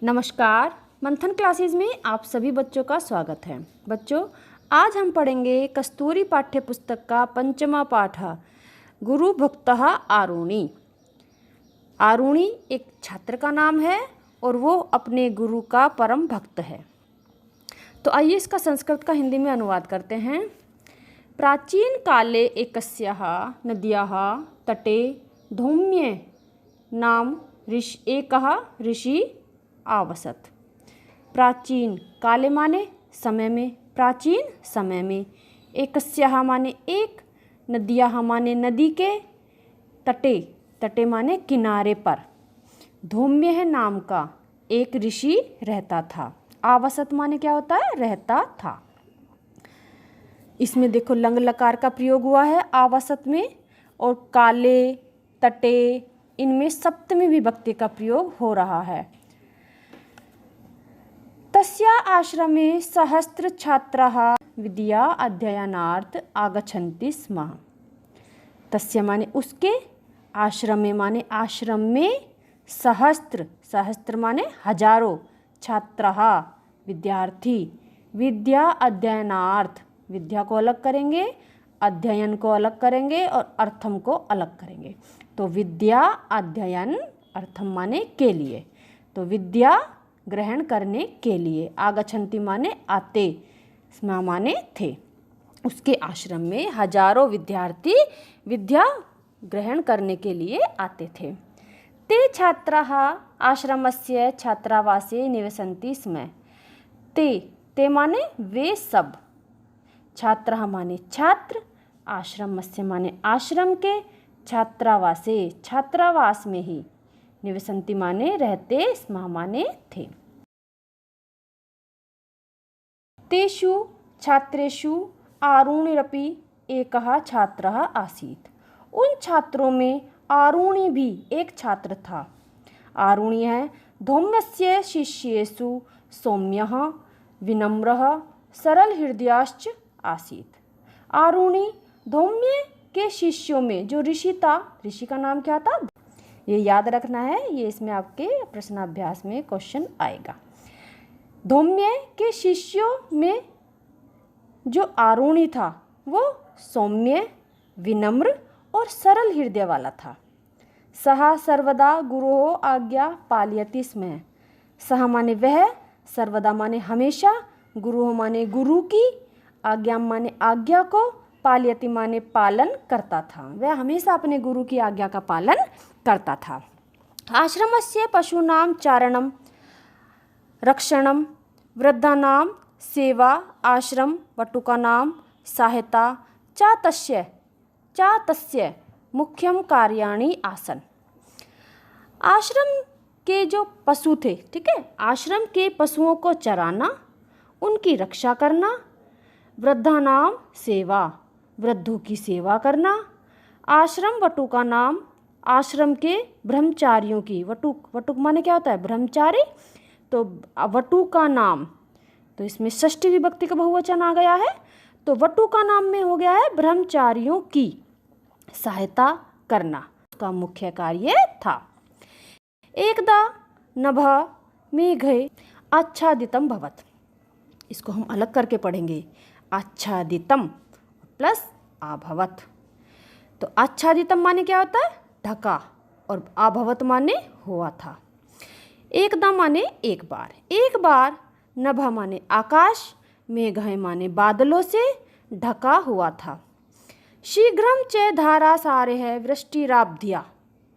नमस्कार। मंथन क्लासेस में आप सभी बच्चों का स्वागत है। बच्चों, आज हम पढ़ेंगे कस्तूरी पाठ्य पुस्तक का पंचमा पाठ गुरु भक्तः आरुणि। आरुणि एक छात्र का नाम है और वो अपने गुरु का परम भक्त है। तो आइए इसका संस्कृत का हिंदी में अनुवाद करते हैं। प्राचीन काले एकस्याः नद्याः तटे धौम्ये नाम एकः ऋषि आवसत। प्राचीन काले माने समय में, प्राचीन समय में, एकस्याः माने एक, नदियाः माने नदी के, तटे तटे माने किनारे पर, धौम्य है नाम का एक ऋषि रहता था। आवसत माने क्या होता है? रहता था। इसमें देखो लंग लकार का प्रयोग हुआ है आवसत में, और काले तटे इनमें सप्तमी विभक्ति का प्रयोग हो रहा है। तस्या आश्रमे सहस्त्र छात्राः विद्या अध्ययनार्थ आगच्छन्ति स्म। तस्य माने उसके, आश्रमे माने आश्रम में, सहस्त्र सहस्त्र माने हजारों, छात्राः विद्यार्थी, विद्या अध्ययनार्थ विद्या को अलग करेंगे, अध्ययन को अलग करेंगे और अर्थम को अलग करेंगे। तो विद्या अध्ययन अर्थम माने के लिए, तो विद्या ग्रहण करने के लिए, आगच्छन्ति माने आते, स्म माने थे। उसके आश्रम में हजारों विद्यार्थी विद्या ग्रहण करने के लिए आते थे। ते छात्राः आश्रमस्य छात्रावासे निवसन्ति स्म। ते माने वे सब, छात्राः माने छात्र, आश्रमस्य माने आश्रम के, छात्रावासे छात्रावास में ही, निवसन्ति माने रहते, स्म माने थे। तेषु छात्रेषु आरुणिरपि एकः छात्रः आसीत्। उन छात्रों में आरुणि भी एक छात्र था। आरुणि है धौम्यस्य शिष्येषु सौम्यः विनम्रः सरल हृदयाश्च आसीत्। आरुणि धौम्य के शिष्यों में जो ऋषि था, ऋषि का नाम क्या था? ये याद रखना है, ये इसमें आपके प्रश्नाभ्यास में क्वेश्चन आएगा। धौम्य के शिष्यों में जो आरुणि था वो सौम्य, विनम्र और सरल हृदय वाला था। सः सर्वदा गुरोः आज्ञा पालयति स्म। सः माने वह, सर्वदा माने हमेशा, गुरुः माने गुरु की, आज्ञा माने आज्ञा को, पालयति माने पालन करता था। वह हमेशा अपने गुरु की आज्ञा का पालन करता था। आश्रमस्य पशूनां चारणं रक्षणं, वृद्धानां सेवा, आश्रम वटुकानां सहायता च तस्य मुख्यम कार्याणि आसन। आश्रम के जो पशु थे, ठीक है, आश्रम के पशुओं को चराना, उनकी रक्षा करना, वृद्धानां सेवा वृद्धों की सेवा करना, आश्रम वटुकानां आश्रम के ब्रह्मचारियों की, वटुक माने क्या होता है? ब्रह्मचारी। तो वटुका नाम, तो इसमें षष्ठी विभक्ति का बहुवचन आ गया है, तो वटुका नाम में हो गया है ब्रह्मचारियों की सहायता करना, उसका मुख्य कार्य था। एकदा नभः मेघे आच्छादितम भवत्। इसको हम अलग करके पढ़ेंगे, आच्छादितम प्लस अभवत्। तो आच्छादितम माने क्या होता है? ढका, और अभवत् माने हुआ था। एकदा माने एक बार, एक बार, नभः माने आकाश, मेघ माने बादलों से ढका हुआ था। शीघ्रम च धारासारेः वृष्टिराब्ध्या।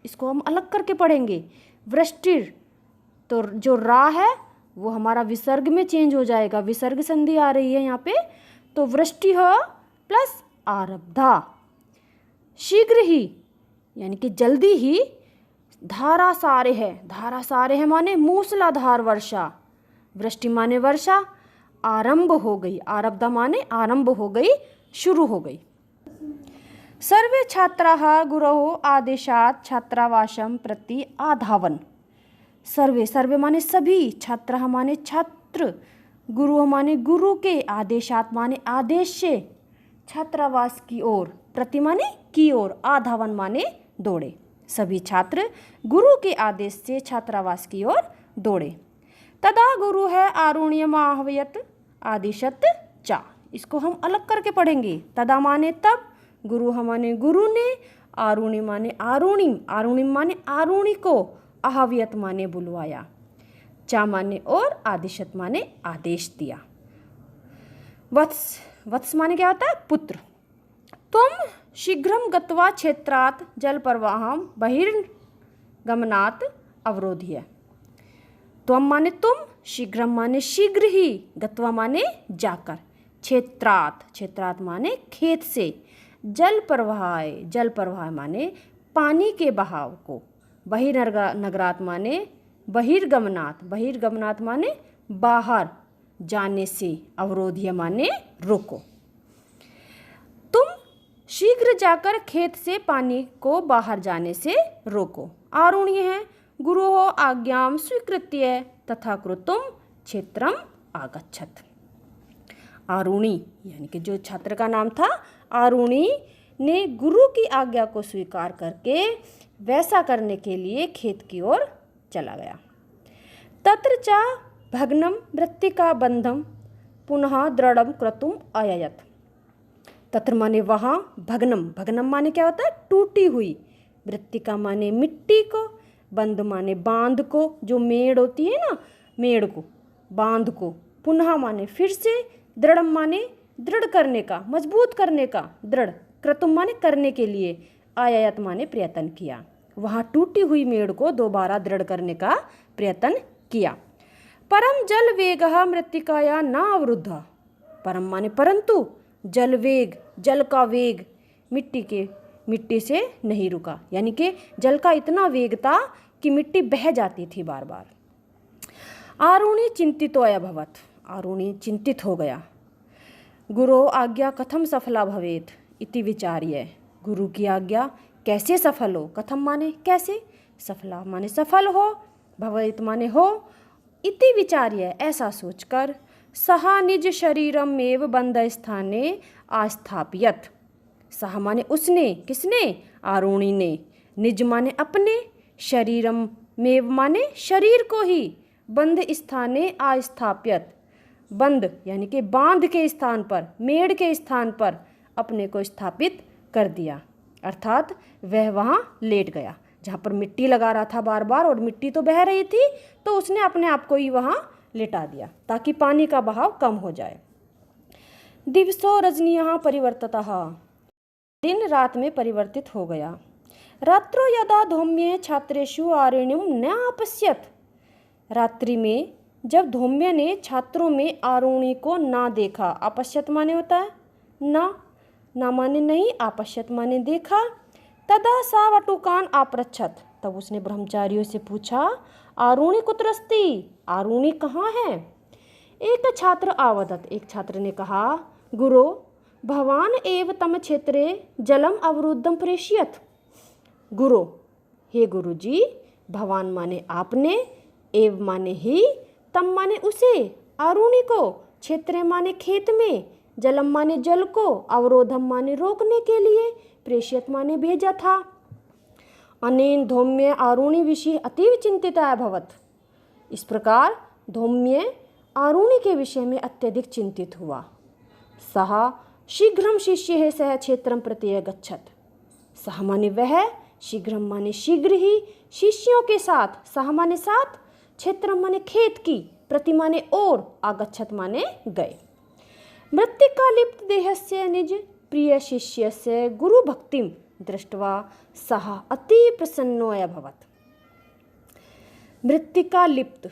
इसको हम अलग करके पढ़ेंगे। वृष्टिर, तो जो रा है वो हमारा विसर्ग में चेंज हो जाएगा, विसर्ग संधि आ रही है यहाँ पे, तो वृष्टि हो प्लस आरब्धा, शीघ्र ही यानी कि जल्दी ही, धारासारे है, धारासारे है माने मूसलाधार वर्षा, वृष्टि माने वर्षा, आरंभ हो गई, आरब्धा माने आरंभ हो गई, शुरू हो गई। सर्वे छात्राः गुरोः आदेशात् छात्रावासं प्रति आधावन। सर्वे, सर्वे माने सभी, छात्राः माने छात्र, गुरु माने गुरु के, आदेशात् माने आदेश से, छात्रावास की ओर, प्रति माने की ओर, आधावन माने दौड़े। सभी छात्र गुरु के आदेश से छात्रावास की ओर दौड़े। तदा गुरु है आरुण्यम आहवयत आदिशत चा। इसको हम अलग करके पढ़ेंगे। तदा माने तब, गुरु माने गुरु ने, आरुणि माने आरुणिम, आरुणिम माने आरुणि को, आहवयत माने बुलवाया, चा माने और, आदिशत माने आदेश दिया। वत्स, वत्स माने क्या होता है? पुत्र। त्वं शीघ्रं गत्वा क्षेत्रात् जल प्रवाहं बहिर्गमनात् अवरोध्य। त्वं माने तुम, शीघ्रम माने शीघ्र ही, गत्वा माने जाकर, क्षेत्रात्, क्षेत्रात् माने खेत से, जल प्रवाह, जल प्रवाह माने पानी के बहाव को, बहिर्नगरात् माने बहिर्गमनात्, बहिर्गमनात् माने बाहर जाने से, अवरोध्य माने रोको। तुम शीघ्र जाकर खेत से पानी को बाहर जाने से रोको। आरुण्य है, गुरु हो आज्ञाम स्वीकृत्य तथा कृतुम क्षेत्रम आगच्छत। आरुणि यानी कि जो छात्र का नाम था आरुणि ने गुरु की आज्ञा को स्वीकार करके वैसा करने के लिए खेत की ओर चला गया। तत्र च भग्नम मृत्तिका बंधम पुनः दृढ़म क्रतुम अययत। तत्र माने वहाँ, भग्नम, भग्नम माने क्या होता है? टूटी हुई, मृत्तिका माने मिट्टी को, बंध माने बांध को, जो मेड़ होती है ना, मेड़ को, बांध को, पुनः माने फिर से, दृढ़ माने दृढ़ करने का, मजबूत करने का, दृढ़, क्रतुम माने करने के लिए, आयत माने प्रयत्न किया। वहाँ टूटी हुई मेड़ को दोबारा दृढ़ करने का प्रयत्न किया। परम जल वेग मृत्तिकाया न अवरुद्ध। परम माने परंतु, जल वेग, जल का वेग मिट्टी से नहीं रुका, यानी कि जल का इतना वेग था कि मिट्टी बह जाती थी बार बार। आरुणि चिंतितो अभवत्, आरुणि चिंतित हो गया। गुरो आज्ञा कथम सफला भवेत इति विचार्य। गुरु की आज्ञा कैसे सफल हो, कथम माने कैसे, सफला माने सफल हो, भवेत माने हो, इति विचार्य ऐसा सोचकर, सहा निज शरीरम एव बंध स्थाने आस्थापियत। सहा माने उसने, किसने? आरुणि ने, निज माने अपने, शरीरम मेव माने शरीर को ही, बंध स्थाने आस्थाप्यत, बंध यानी कि बांध के स्थान पर, मेड़ के स्थान पर अपने को स्थापित कर दिया। अर्थात वह वहाँ लेट गया जहाँ पर मिट्टी लगा रहा था बार बार, और मिट्टी तो बह रही थी, तो उसने अपने आप को ही वहाँ लिटा दिया ताकि पानी का बहाव कम हो जाए। दिवसो रजनीयः परिवर्तितः, दिन रात में परिवर्तित हो गया। रात्रो यदा धौम्ये छात्रेषु आरुणिं न अपश्यत। रात्रि में जब धौम्य ने छात्रों में आरुणि को ना देखा, अपश्यत माने होता है ना माने नहीं, अपश्यत माने देखा। तदा सा वटुकान आपृच्छत, तब उसने ब्रह्मचारियों से पूछा, आरुणि कुत्र अस्ति, आरुणि कहाँ है? एक छात्र आवदत, एक छात्र ने कहा, गुरो भवान एव तम क्षेत्रे जलम अवरुद्धम प्रेषयत। गुरु, हे गुरु जी, भवान माने आपने, एव माने ही, तम माने उसे, आरुणि को, क्षेत्र माने खेत में, जलम माने जल को, अवरोधम माने रोकने के लिए, प्रेषयत माने भेजा था। अनेन धौम्य आरुणि विषय अतीव चिंतिता अभवत। इस प्रकार धौम्य आरुणि के विषय में अत्यधिक चिंतित हुआ। सह शीघ्रम शिष्य सह क्षेत्रम प्रति गच्छत। सह माने वह, शीघ्रम माने शीघ्र ही, शिष्यों के साथ, सह माने साथ, क्षेत्रम माने खेत की, प्रति माने और, आगच्छत माने गए। मृत्तिका लिप्त देहस्य निज प्रिय शिष्यस्य गुरु भक्तिम दृष्ट्वा सह अति प्रसन्नो अभवत्। मृत्तिका लिप्त,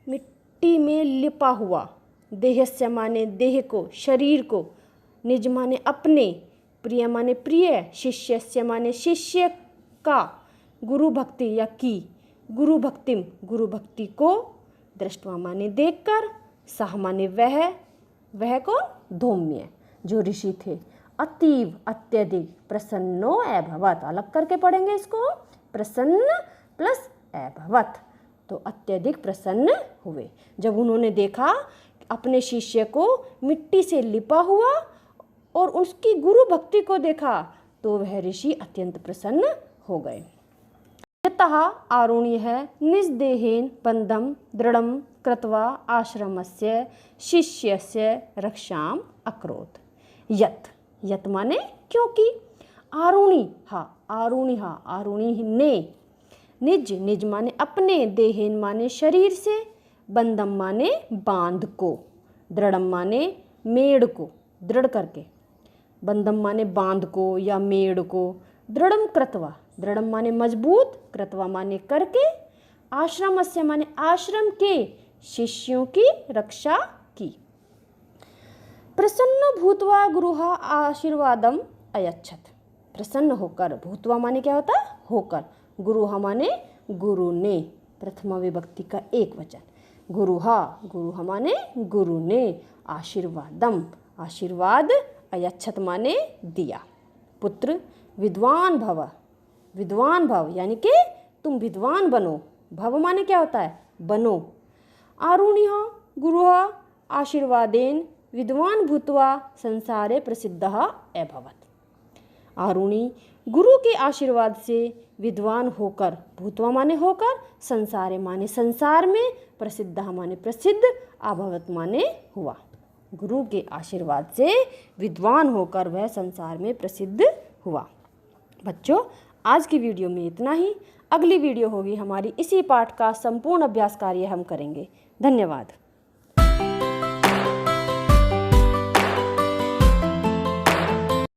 मिट्टी में लिपा हुआ, देहस्य माने देह को, शरीर को, निज माने अपने, प्रिय माने प्रिय, शिष्यस्य माने शिष्य का, गुरु भक्ति या की, गुरु भक्तिम गुरु भक्ति को, दृष्टवा माने देखकर, सह माने वह कौन? धौम्य जो ऋषि थे। अतीव अत्यधिक, प्रसन्नो अभवत, अलग करके पढ़ेंगे इसको, प्रसन्न प्लस अभवत, तो अत्यधिक प्रसन्न हुए जब उन्होंने देखा अपने शिष्य को मिट्टी से लिपा हुआ और उसकी गुरु भक्ति को देखा, तो वह ऋषि अत्यंत प्रसन्न हो गए। यतः आरुणि है निजदेहेन बंधम दृढ़म कृत्वा आश्रमस्य शिष्यस्य रक्षाम अकरोत्। यत, यत माने क्योंकि, आरुणि ने, निज, निज माने अपने, देहेन माने शरीर से, बंधम माने बांध को, दृढ़म माने मेड़ को, दृढ़ करके, बंधम माने बांध को या मेड़ को, दृढ़म कृत्वा, दृढ़म माने मजबूत, कृत्वा माने करके, आश्रमस्य माने आश्रम के, शिष्यों की रक्षा की। प्रसन्न भूत्वा गुरुः आशीर्वादम अयच्छत्। प्रसन्न होकर, भूत्वा माने क्या होता है, होकर, गुरुः माने गुरु ने, प्रथमा विभक्ति का एक वचन, गुरुः माने गुरु ने, आशीर्वादम आशीर्वाद, अयच्छत् माने दिया। पुत्र विद्वान भव, विद्वान भव यानी कि तुम विद्वान बनो, भव माने क्या होता है, बनो। आरुणिः गुरुः आशीर्वादेन विद्वान भूत्वा संसारे प्रसिद्धः अभवत्। आरुणि गुरु के आशीर्वाद से विद्वान होकर, भूत्वा माने होकर, संसारे माने संसार में, प्रसिद्धः माने प्रसिद्ध, अभवत् माने हुआ। गुरु के आशीर्वाद से विद्वान होकर वह संसार में प्रसिद्ध हुआ। बच्चों, आज की वीडियो में इतना ही। अगली वीडियो होगी हमारी, इसी पाठ का संपूर्ण अभ्यास कार्य हम करेंगे। धन्यवाद।